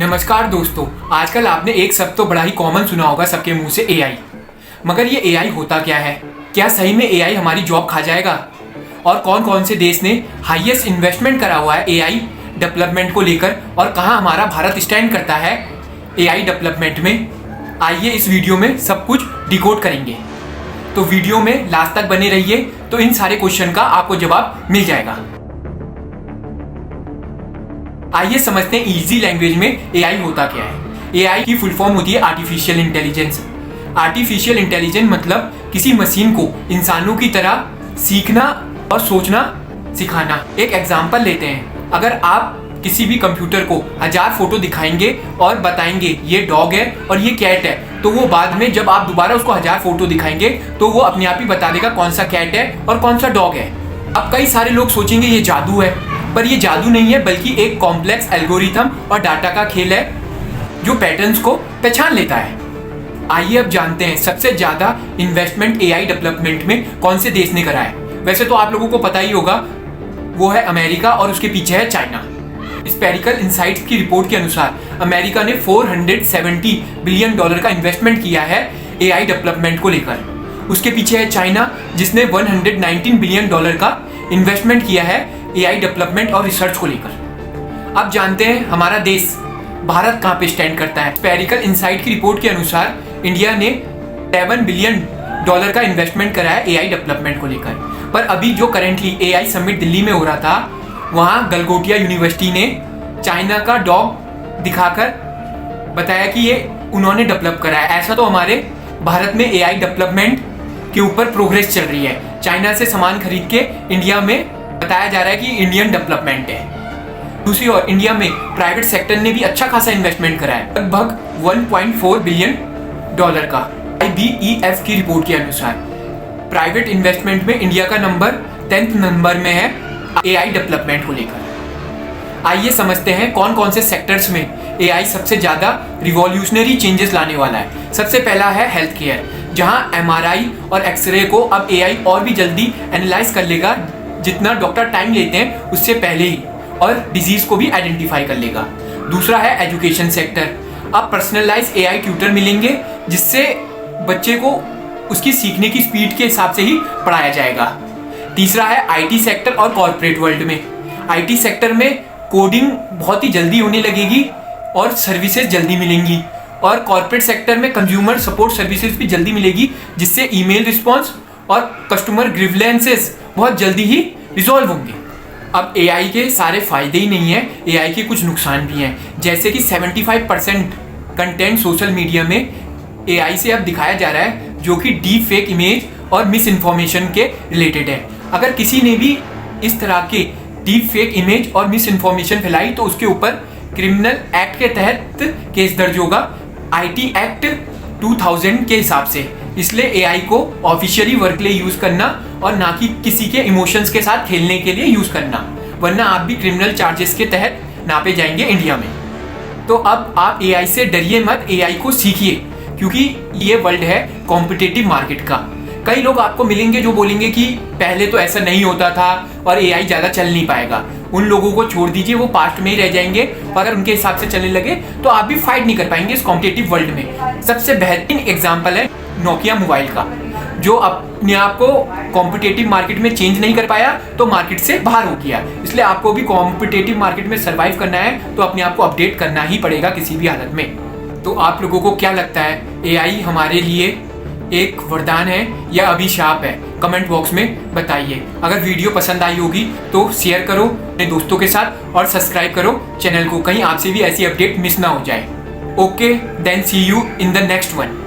नमस्कार दोस्तों, आजकल आपने एक शब्द तो बड़ा ही कॉमन सुना होगा सबके मुंह से एआई। मगर ये एआई होता क्या है? क्या सही में एआई हमारी जॉब खा जाएगा? और कौन कौन से देश ने हाईएस्ट इन्वेस्टमेंट करा हुआ है एआई डेवलपमेंट को लेकर और कहाँ हमारा भारत स्टैंड करता है एआई डेवलपमेंट में? आइए इस वीडियो में सब कुछ डिकोड करेंगे। तो वीडियो में लास्ट तक बने रहिए, तो इन सारे क्वेश्चन का आपको जवाब मिल जाएगा। आइए समझते हैं इजी लैंग्वेज में एआई होता क्या है। एआई की फुल फॉर्म होती है आर्टिफिशियल इंटेलिजेंस। आर्टिफिशियल इंटेलिजेंस मतलब किसी मशीन को इंसानों की तरह सीखना और सोचना सिखाना। एक एग्जांपल लेते हैं। अगर आप किसी भी कंप्यूटर को 1000 फोटो दिखाएंगे और बताएंगे ये डॉग है और ये कैट है, तो वो बाद में जब आप दोबारा उसको 1000 फोटो दिखाएंगे तो वो अपने आप ही बता देगा कौन सा कैट है और कौन सा डॉग है। अब कई सारे लोग सोचेंगे ये जादू है, पर ये जादू नहीं है, बल्कि एक कॉम्प्लेक्स एल्गोरिथम और डाटा का खेल है जो पैटर्न्स को पहचान लेता है। आइए अब जानते हैं सबसे ज्यादा इन्वेस्टमेंट एआई डेवलपमेंट में कौन से देश ने करा है। वैसे तो आप लोगों को पता ही होगा, वो है अमेरिका और उसके पीछे है चाइना। स्पेरिकल इनसाइट्स की रिपोर्ट के अनुसार अमेरिका ने $470 बिलियन का इन्वेस्टमेंट किया है एआई डेवलपमेंट को लेकर। उसके पीछे है चाइना जिसने $119 बिलियन का इन्वेस्टमेंट किया है एआई डेवलपमेंट और रिसर्च को लेकर। अब जानते हैं हमारा देश भारत कहाँ पे स्टैंड करता है। स्पेरिकल इनसाइट की रिपोर्ट के अनुसार इंडिया ने $7 बिलियन का इन्वेस्टमेंट करा है एआई डेवलपमेंट को लेकर। पर अभी जो करेंटली एआई समिट दिल्ली में हो रहा था, वहाँ गलगोटिया यूनिवर्सिटी ने चाइना का डॉग दिखाकर बताया कि ये उन्होंने डेवलप करा है। ऐसा तो हमारे भारत में एआई डेवलपमेंट के ऊपर प्रोग्रेस चल रही है। चाइना से सामान खरीद के इंडिया में बताया जा रहा है कि इंडियन डेवलपमेंट है। दूसरी ओर इंडिया में प्राइवेट सेक्टर ने भी अच्छा खासा इन्वेस्टमेंट करा है, लगभग $1.4 बिलियन का। IBEF की रिपोर्ट के अनुसार प्राइवेट इन्वेस्टमेंट में इंडिया का नंबर 10th नंबर में है एआई डेवलपमेंट को लेकर। आइए समझते हैं कौन कौन से सेक्टर्स में एआई सबसे ज्यादा रिवॉल्यूशनरी चेंजेस लाने वाला है। सबसे पहला है हेल्थ केयर, जहां MRI और एक्सरे को अब एआई और भी जल्दी एनालाइज कर लेगा, जितना डॉक्टर टाइम लेते हैं उससे पहले ही, और डिजीज को भी आइडेंटिफाई कर लेगा। दूसरा है एजुकेशन सेक्टर। अब पर्सनलाइज एआई ट्यूटर मिलेंगे, जिससे बच्चे को उसकी सीखने की स्पीड के हिसाब से ही पढ़ाया जाएगा। तीसरा है आईटी सेक्टर और कॉर्पोरेट वर्ल्ड में। आईटी सेक्टर में कोडिंग बहुत ही जल्दी होने लगेगी और सर्विसेज जल्दी मिलेंगी, और कॉर्पोरेट सेक्टर में कंज्यूमर सपोर्ट सर्विसेज भी जल्दी मिलेगी, जिससे ईमेल रिस्पॉन्स और कस्टमर ग्रीवेंसेस बहुत जल्दी ही रिजॉल्व होंगे। अब एआई के सारे फायदे ही नहीं है, एआई के कुछ नुकसान भी हैं। जैसे कि 75% कंटेंट सोशल मीडिया में एआई से अब दिखाया जा रहा है, जो कि डीप फेक इमेज और मिस इन्फॉर्मेशन के रिलेटेड है। अगर किसी ने भी इस तरह के डीप फेक इमेज और मिस इन्फॉर्मेशन फैलाई तो उसके ऊपर क्रिमिनल एक्ट के तहत केस दर्ज होगा, IT एक्ट 2000 के हिसाब से। इसलिए एआई को ऑफिशियली वर्क के लिए यूज करना और ना कि किसी के इमोशंस के साथ खेलने के लिए यूज करना, वरना आप भी क्रिमिनल चार्जेस के तहत नापे जाएंगे इंडिया में। तो अब आप एआई से डरिए मत, एआई को सीखिए, क्योंकि ये वर्ल्ड है कॉम्पिटिटिव मार्केट का। कई लोग आपको मिलेंगे जो बोलेंगे कि पहले तो ऐसा नहीं होता था और एआई ज़्यादा चल नहीं पाएगा। उन लोगों को छोड़ दीजिए, वो पास्ट में ही रह जाएंगे। अगर उनके हिसाब से चलने लगे तो आप भी फाइट नहीं कर पाएंगे इस कॉम्पिटिटिव वर्ल्ड में। सबसे बेहतरीन एग्जाम्पल है नोकिया मोबाइल का, जो अपने आप को कॉम्पिटिटिव मार्केट में चेंज नहीं कर पाया तो मार्केट से बाहर हो गया। इसलिए आपको भी कॉम्पिटिटिव मार्केट में सर्वाइव करना है तो अपने आप को अपडेट करना ही पड़ेगा किसी भी हालत में। तो आप लोगों को क्या लगता है, एआई हमारे लिए एक वरदान है या अभिशाप है? कमेंट बॉक्स में बताइए। अगर वीडियो पसंद आई होगी तो शेयर करो अपने दोस्तों के साथ और सब्सक्राइब करो चैनल को, कहीं आपसे भी ऐसी अपडेट मिस ना हो जाए। Okay, then see you in the next one.